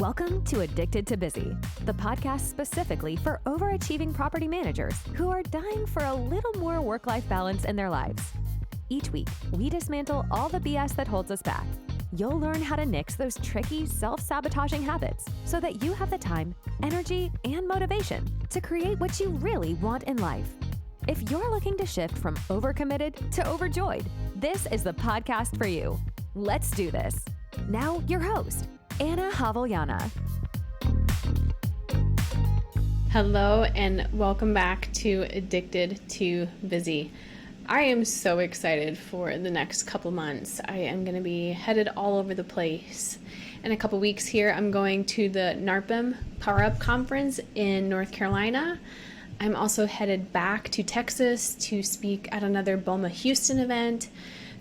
Welcome to Addicted to Busy, the podcast specifically for overachieving property managers who are dying for a little more work-life balance in their lives. Each week, we dismantle all the BS that holds us back. You'll learn how to nix those tricky, self-sabotaging habits so that you have the time, energy, and motivation to create what you really want in life. If you're looking to shift from overcommitted to overjoyed, this is the podcast for you. Let's do this. Now, your host, Anna Haviliana. Hello and welcome back to Addicted to Busy. I am so excited for the next couple months. I am going to be headed all over the place. In a couple weeks here, I'm going to the NARPM Power Up Conference in North Carolina. I'm also headed back to Texas to speak at another BOMA Houston event.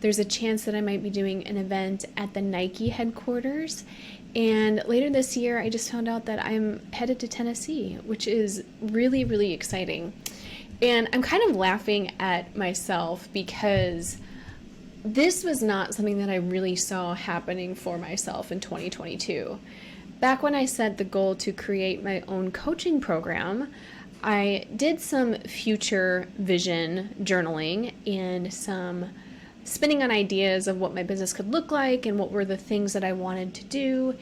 There's a chance that I might be doing an event at the Nike headquarters. And later this year, I just found out that I'm headed to Tennessee, which is really, really exciting. And I'm kind of laughing at myself because this was not something that I really saw happening for myself in 2022. Back when I set the goal to create my own coaching program, I did some future vision journaling and some spinning on ideas of what my business could look like and what were the things that I wanted to do.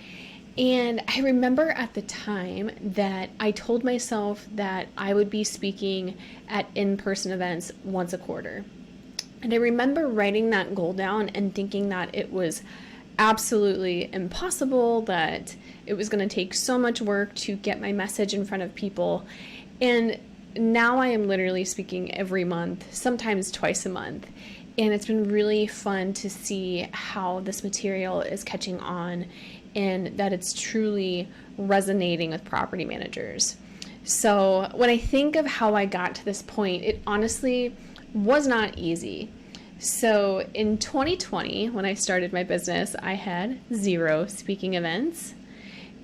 And I remember at the time that I told myself that I would be speaking at in-person events once a quarter. And I remember writing that goal down and thinking that it was absolutely impossible, that it was going to take so much work to get my message in front of people. And now I am literally speaking every month, sometimes twice a month. And it's been really fun to see how this material is catching on and that it's truly resonating with property managers. So when I think of how I got to this point, it honestly was not easy. So in 2020, when I started my business, I had 0 speaking events.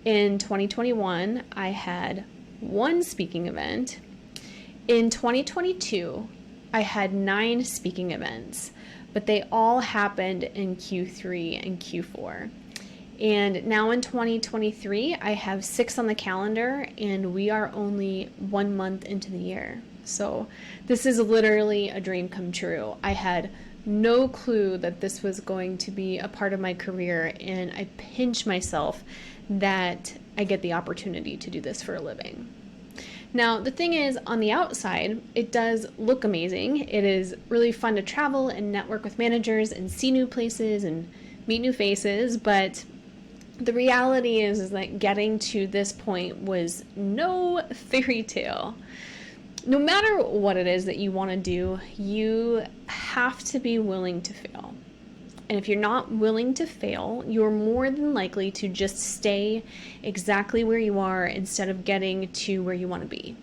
In 2021, I had 1 speaking event. In 2022, I had 9 speaking events, but they all happened in Q3 and Q4. And now in 2023, I have 6 on the calendar, and we are only 1 month into the year. So this is literally a dream come true. I had no clue that this was going to be a part of my career, and I pinch myself that I get the opportunity to do this for a living. Now, the thing is, on the outside, it does look amazing. It is really fun to travel and network with managers and see new places and meet new faces, but the reality is that getting to this point was no fairy tale. No matter what it is that you want to do, you have to be willing to fail. And if you're not willing to fail, you're more than likely to just stay exactly where you are instead of getting to where you want to be.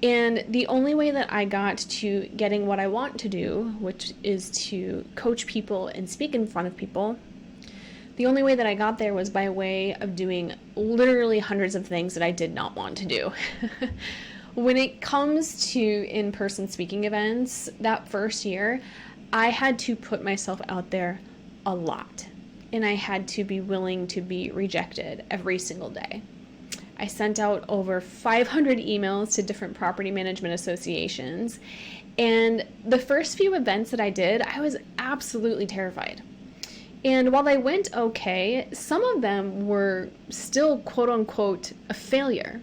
And the only way that I got to getting what I want to do, which is to coach people and speak in front of people, the only way that I got there was by way of doing literally hundreds of things that I did not want to do. When it comes to in-person speaking events, that first year, I had to put myself out there a lot, and I had to be willing to be rejected every single day. I sent out over 500 emails to different property management associations, and the first few events that I did, I was absolutely terrified. And while they went okay, some of them were still quote-unquote a failure.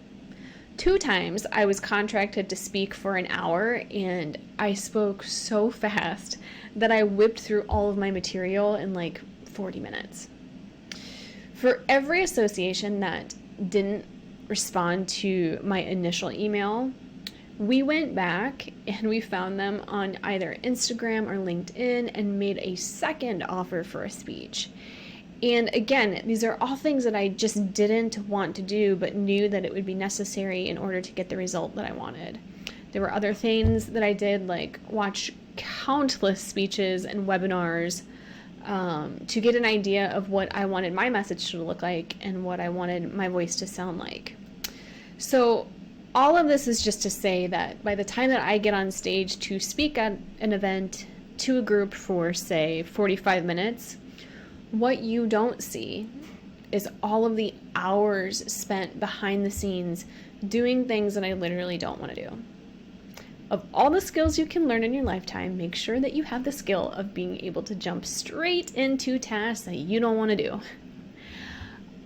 2 times I was contracted to speak for an hour, and I spoke so fast that I whipped through all of my material in like 40 minutes. For every association that didn't respond to my initial email, we went back and we found them on either Instagram or LinkedIn and made a second offer for a speech. And again, these are all things that I just didn't want to do, but knew that it would be necessary in order to get the result that I wanted. There were other things that I did, like watch countless speeches and webinars to get an idea of what I wanted my message to look like and what I wanted my voice to sound like. So all of this is just to say that by the time that I get on stage to speak at an event to a group for, say, 45 minutes, what you don't see is all of the hours spent behind the scenes doing things that I literally don't want to do. Of all the skills you can learn in your lifetime, make sure that you have the skill of being able to jump straight into tasks that you don't want to do.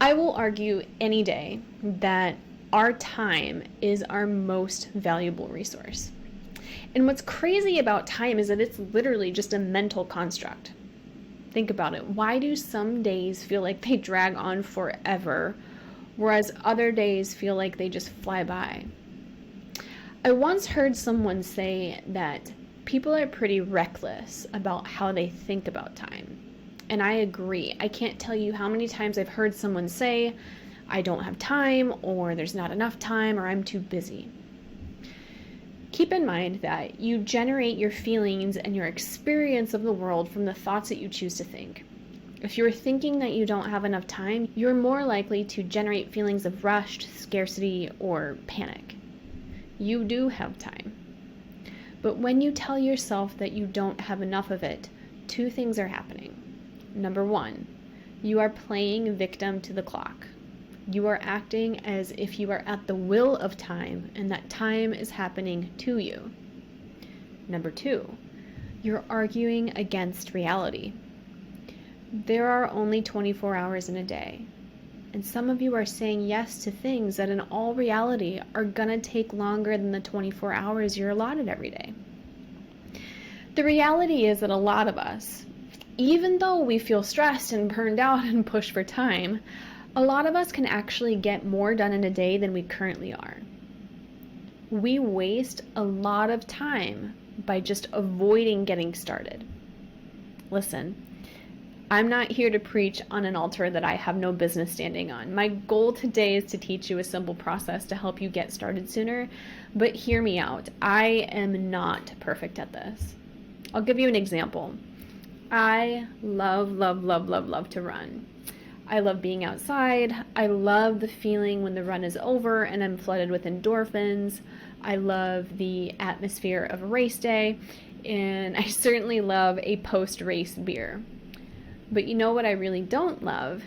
I will argue any day that our time is our most valuable resource. And what's crazy about time is that it's literally just a mental construct. Think about it. Why do some days feel like they drag on forever, whereas other days feel like they just fly by? I once heard someone say that people are pretty reckless about how they think about time. And I agree. I can't tell you how many times I've heard someone say, I don't have time, or there's not enough time, or I'm too busy. Keep in mind that you generate your feelings and your experience of the world from the thoughts that you choose to think. If you're thinking that you don't have enough time, you're more likely to generate feelings of rushed, scarcity, or panic. You do have time. But when you tell yourself that you don't have enough of it, two things are happening. Number one, you are playing victim to the clock. You are acting as if you are at the will of time and that time is happening to you. Number two, you're arguing against reality. There are only 24 hours in a day. And some of you are saying yes to things that in all reality are going to take longer than the 24 hours you're allotted every day. The reality is that a lot of us, even though we feel stressed and burned out and push for time, a lot of us can actually get more done in a day than we currently are. We waste a lot of time by just avoiding getting started. Listen, I'm not here to preach on an altar that I have no business standing on. My goal today is to teach you a simple process to help you get started sooner, but hear me out. I am not perfect at this. I'll give you an example. I love to run. I love being outside. I love the feeling when the run is over and I'm flooded with endorphins. I love the atmosphere of a race day, and I certainly love a post-race beer. But you know what I really don't love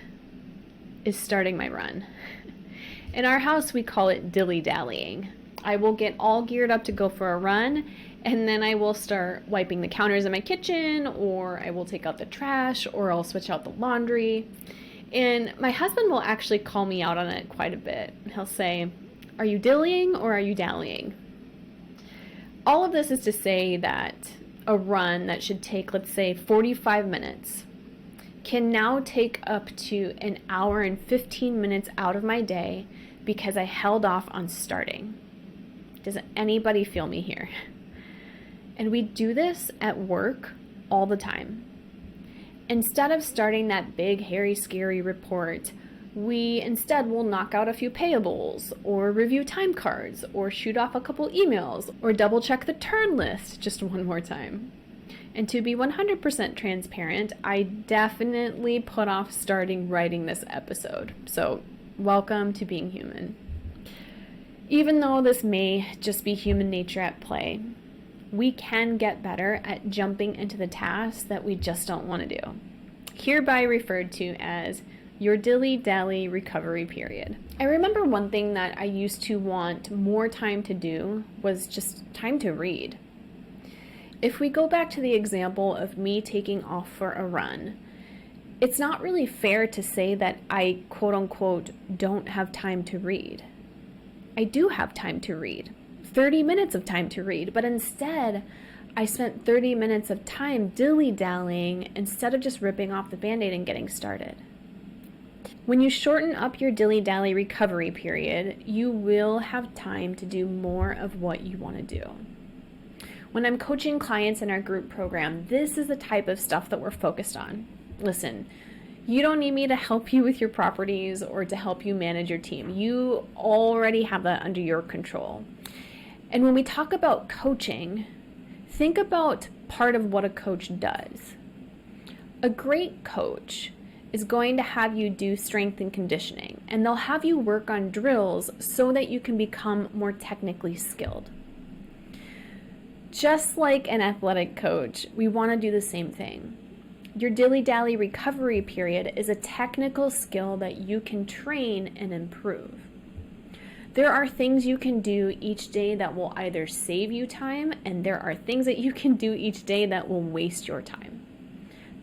is starting my run. In our house, we call it dilly-dallying. I will get all geared up to go for a run, and then I will start wiping the counters in my kitchen, or I will take out the trash, or I'll switch out the laundry. And my husband will actually call me out on it quite a bit. He'll say, are you dillying or are you dallying? All of this is to say that a run that should take, let's say, 45 minutes can now take up to an hour and 15 minutes out of my day because I held off on starting. Does anybody feel me here? And we do this at work all the time. Instead of starting that big, hairy, scary report, we instead will knock out a few payables, or review time cards, or shoot off a couple emails, or double check the turn list just one more time. And to be 100% transparent, I definitely put off starting writing this episode. So, welcome to being human. Even though this may just be human nature at play, we can get better at jumping into the tasks that we just don't want to do. Hereby referred to as your dilly-dally recovery period. I remember one thing that I used to want more time to do was just time to read. If we go back to the example of me taking off for a run, it's not really fair to say that I quote-unquote don't have time to read. I do have time to read, 30 minutes of time to read, but instead I spent 30 minutes of time dilly-dallying instead of just ripping off the Band-Aid and getting started. When you shorten up your dilly-dally recovery period, you will have time to do more of what you want to do. When I'm coaching clients in our group program, this is the type of stuff that we're focused on. Listen, you don't need me to help you with your properties or to help you manage your team. You already have that under your control. And when we talk about coaching, think about part of what a coach does. A great coach is going to have you do strength and conditioning, and they'll have you work on drills so that you can become more technically skilled. Just like an athletic coach, we want to do the same thing. Your dilly-dally recovery period is a technical skill that you can train and improve. There are things you can do each day that will either save you time, and there are things that you can do each day that will waste your time.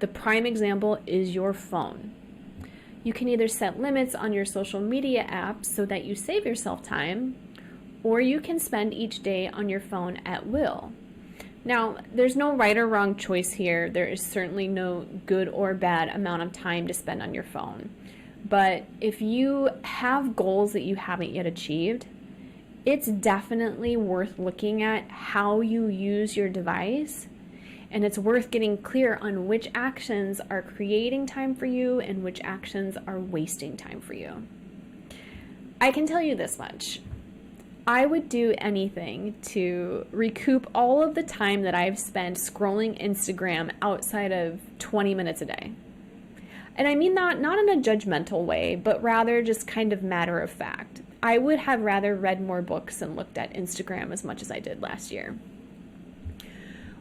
The prime example is your phone. You can either set limits on your social media apps so that you save yourself time, or you can spend each day on your phone at will. Now, there's no right or wrong choice here. There is certainly no good or bad amount of time to spend on your phone. But if you have goals that you haven't yet achieved, it's definitely worth looking at how you use your device, and it's worth getting clear on which actions are creating time for you and which actions are wasting time for you. I can tell you this much. I would do anything to recoup all of the time that I've spent scrolling Instagram outside of 20 minutes a day. And I mean that not in a judgmental way, but rather just kind of matter of fact. I would have rather read more books and looked at Instagram as much as I did last year.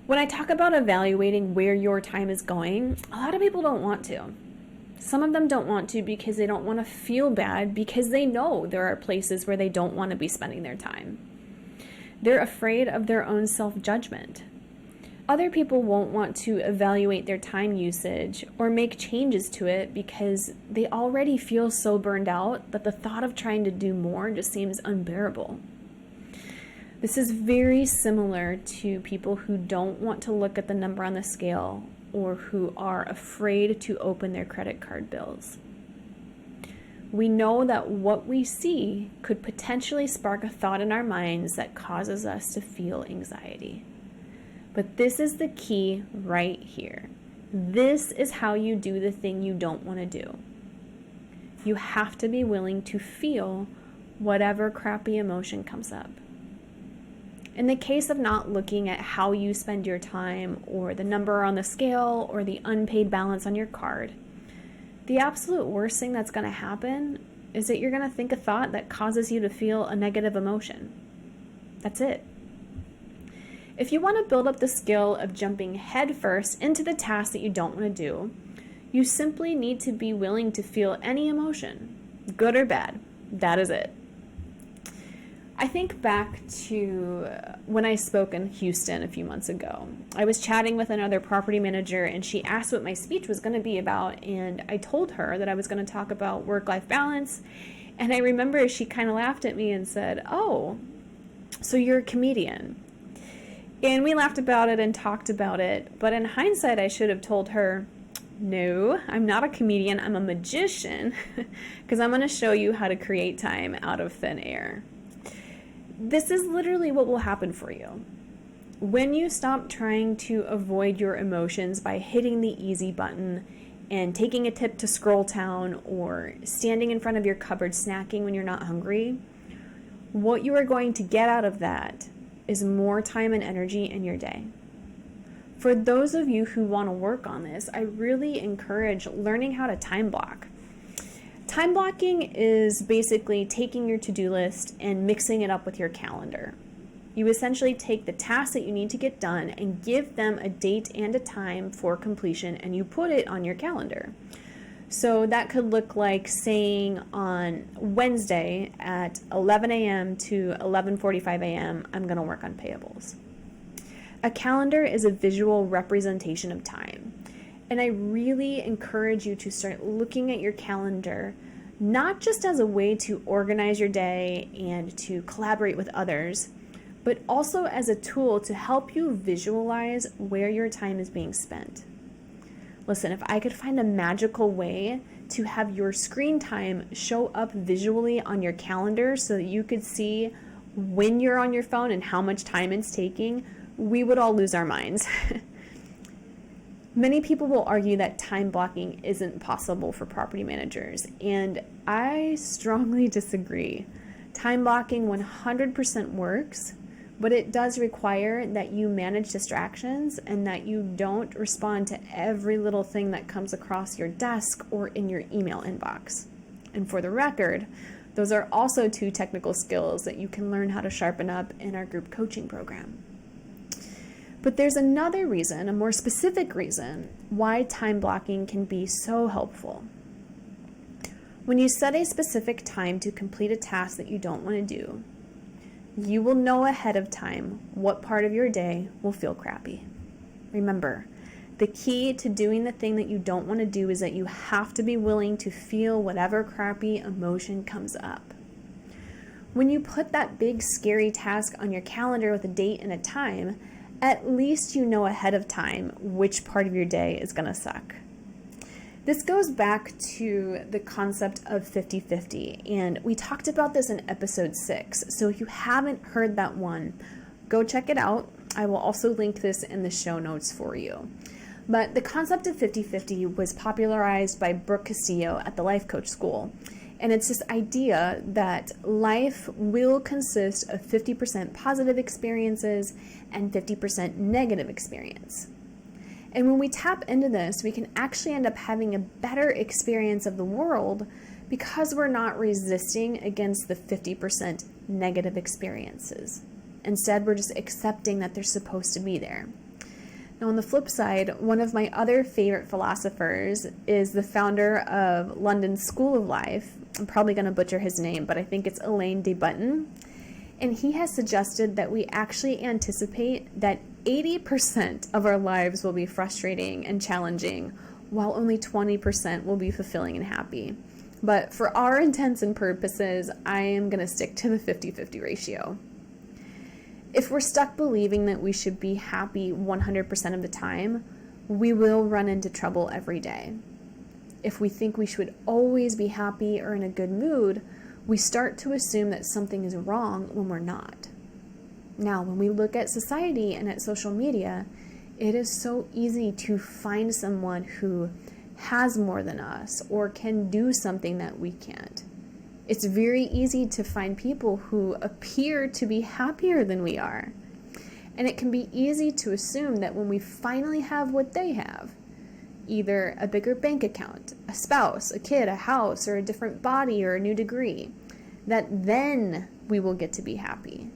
When I talk about evaluating where your time is going, a lot of people don't want to. Some of them don't want to because they don't want to feel bad because they know there are places where they don't want to be spending their time. They're afraid of their own self-judgment. Other people won't want to evaluate their time usage or make changes to it because they already feel so burned out that the thought of trying to do more just seems unbearable. This is very similar to people who don't want to look at the number on the scale or who are afraid to open their credit card bills. We know that what we see could potentially spark a thought in our minds that causes us to feel anxiety. But this is the key right here. This is how you do the thing you don't want to do. You have to be willing to feel whatever crappy emotion comes up. In the case of not looking at how you spend your time or the number on the scale or the unpaid balance on your card, the absolute worst thing that's going to happen is that you're going to think a thought that causes you to feel a negative emotion. That's it. If you want to build up the skill of jumping headfirst into the task that you don't want to do, you simply need to be willing to feel any emotion, good or bad. That is it. I think back to when I spoke in Houston a few months ago. I was chatting with another property manager and she asked what my speech was going to be about, and I told her that I was going to talk about work-life balance, and I remember she kind of laughed at me and said, "Oh, so you're a comedian." And we laughed about it and talked about it, but in hindsight I should have told her, "No, I'm not a comedian, I'm a magician," because I'm going to show you how to create time out of thin air. This is literally what will happen for you. When you stop trying to avoid your emotions by hitting the easy button and taking a tip to Scroll Town or standing in front of your cupboard snacking when you're not hungry, what you are going to get out of that is more time and energy in your day. For those of you who want to work on this, I really encourage learning how to time block. Time blocking is basically taking your to-do list and mixing it up with your calendar. You essentially take the tasks that you need to get done and give them a date and a time for completion, and you put it on your calendar. So that could look like saying on Wednesday at 11 a.m. to 11:45 a.m., I'm going to work on payables. A calendar is a visual representation of time. And I really encourage you to start looking at your calendar, not just as a way to organize your day and to collaborate with others, but also as a tool to help you visualize where your time is being spent. Listen, if I could find a magical way to have your screen time show up visually on your calendar so that you could see when you're on your phone and how much time it's taking, we would all lose our minds. Many people will argue that time blocking isn't possible for property managers, and I strongly disagree. Time blocking 100% works, but it does require that you manage distractions and that you don't respond to every little thing that comes across your desk or in your email inbox. And for the record, those are also two technical skills that you can learn how to sharpen up in our group coaching program. But there's another reason, a more specific reason, why time blocking can be so helpful. When you set a specific time to complete a task that you don't want to do, you will know ahead of time what part of your day will feel crappy. Remember, the key to doing the thing that you don't want to do is that you have to be willing to feel whatever crappy emotion comes up. When you put that big scary task on your calendar with a date and a time, at least you know ahead of time which part of your day is going to suck. This goes back to the concept of 50-50, and we talked about this in episode 6. So if you haven't heard that one, go check it out. I will also link this in the show notes for you. But the concept of 50-50 was popularized by Brooke Castillo at the Life Coach School. And it's this idea that life will consist of 50% positive experiences and 50% negative experience. And when we tap into this, we can actually end up having a better experience of the world because we're not resisting against the 50% negative experiences. Instead, we're just accepting that they're supposed to be there. Now, on the flip side, one of my other favorite philosophers is the founder of London School of Life. I'm probably going to butcher his name, but I think it's Elaine de Button. And he has suggested that we actually anticipate that 80% of our lives will be frustrating and challenging, while only 20% will be fulfilling and happy. But for our intents and purposes, I am going to stick to the 50-50 ratio. If we're stuck believing that we should be happy 100% of the time, we will run into trouble every day. If we think we should always be happy or in a good mood, we start to assume that something is wrong when we're not. Now, when we look at society and at social media, it is so easy to find someone who has more than us or can do something that we can't. It's very easy to find people who appear to be happier than we are. And it can be easy to assume that when we finally have what they have, either a bigger bank account, a spouse, a kid, a house, or a different body or a new degree, that then we will get to be happy.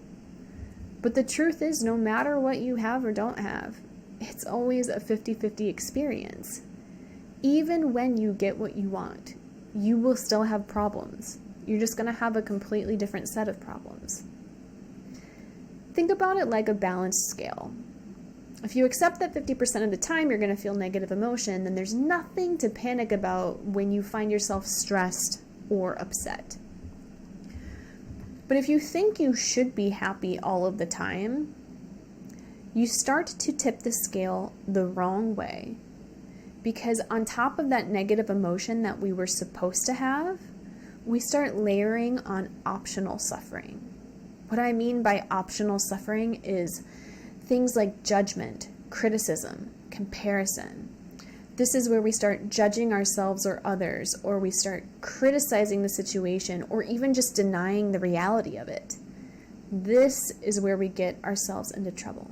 But the truth is, no matter what you have or don't have, it's always a 50-50 experience. Even when you get what you want, you will still have problems. You're just going to have a completely different set of problems. Think about it like a balanced scale. If you accept that 50% of the time you're going to feel negative emotion, then there's nothing to panic about when you find yourself stressed or upset. But if you think you should be happy all of the time, you start to tip the scale the wrong way. Because on top of that negative emotion that we were supposed to have, we start layering on optional suffering. What I mean by optional suffering is things like judgment, criticism, comparison. This is where we start judging ourselves or others, or we start criticizing the situation, or even just denying the reality of it. This is where we get ourselves into trouble.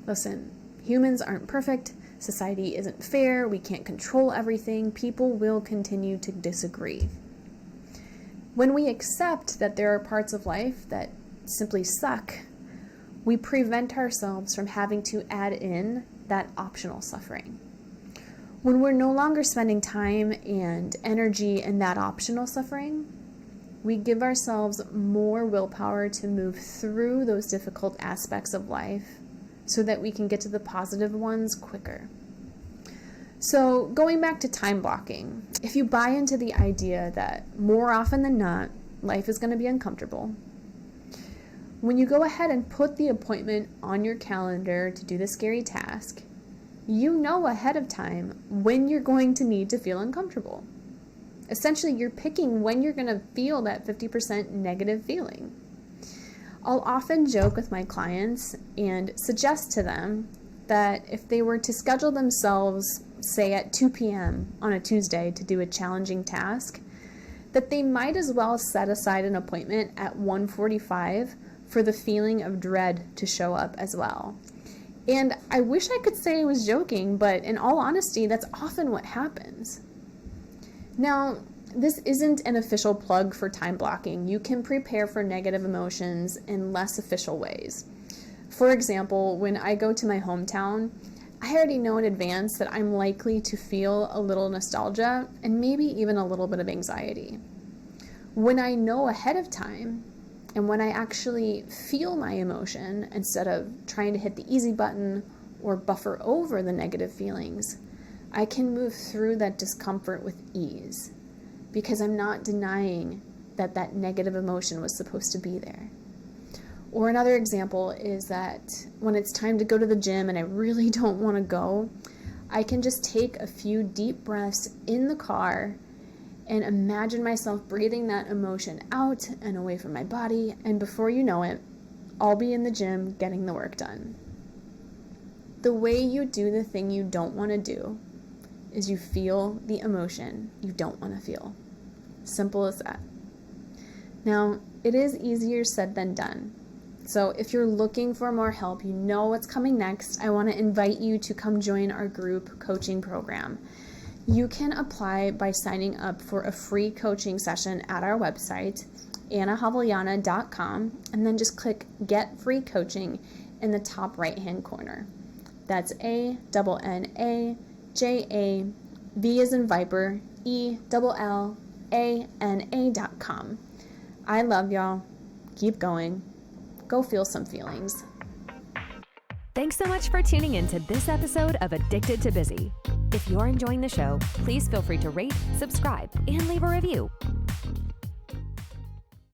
Listen, humans aren't perfect. Society isn't fair. We can't control everything. People will continue to disagree. When we accept that there are parts of life that simply suck, we prevent ourselves from having to add in that optional suffering. When we're no longer spending time and energy in that optional suffering, we give ourselves more willpower to move through those difficult aspects of life so that we can get to the positive ones quicker. So going back to time blocking, if you buy into the idea that more often than not, life is going to be uncomfortable, when you go ahead and put the appointment on your calendar to do the scary task, you know ahead of time when you're going to need to feel uncomfortable. Essentially, you're picking when you're going to feel that 50% negative feeling. I'll often joke with my clients and suggest to them that if they were to schedule themselves, say at 2 p.m. on a Tuesday to do a challenging task, that they might as well set aside an appointment at 1:45 for the feeling of dread to show up as well. And I wish I could say I was joking, but in all honesty, that's often what happens. Now, this isn't an official plug for time blocking. You can prepare for negative emotions in less official ways. For example, when I go to my hometown, I already know in advance that I'm likely to feel a little nostalgia and maybe even a little bit of anxiety. When I know ahead of time, and when I actually feel my emotion instead of trying to hit the easy button or buffer over the negative feelings, I can move through that discomfort with ease because I'm not denying that that negative emotion was supposed to be there. Or another example is that when it's time to go to the gym and I really don't want to go, I can just take a few deep breaths in the car and imagine myself breathing that emotion out and away from my body, and before you know it, I'll be in the gym getting the work done. The way you do the thing you don't want to do is you feel the emotion you don't want to feel. Simple as that. Now, it is easier said than done. So if you're looking for more help, you know what's coming next, I want to invite you to come join our group coaching program. You can apply by signing up for a free coaching session at our website, annahavliana.com, and then just click Get Free Coaching in the top right-hand corner. That's ANNAJAV as in Viper, ELLANA.com. I love y'all. Keep going. Go feel some feelings. Thanks so much for tuning in to this episode of Addicted to Busy. If you're enjoying the show, please feel free to rate, subscribe, and leave a review.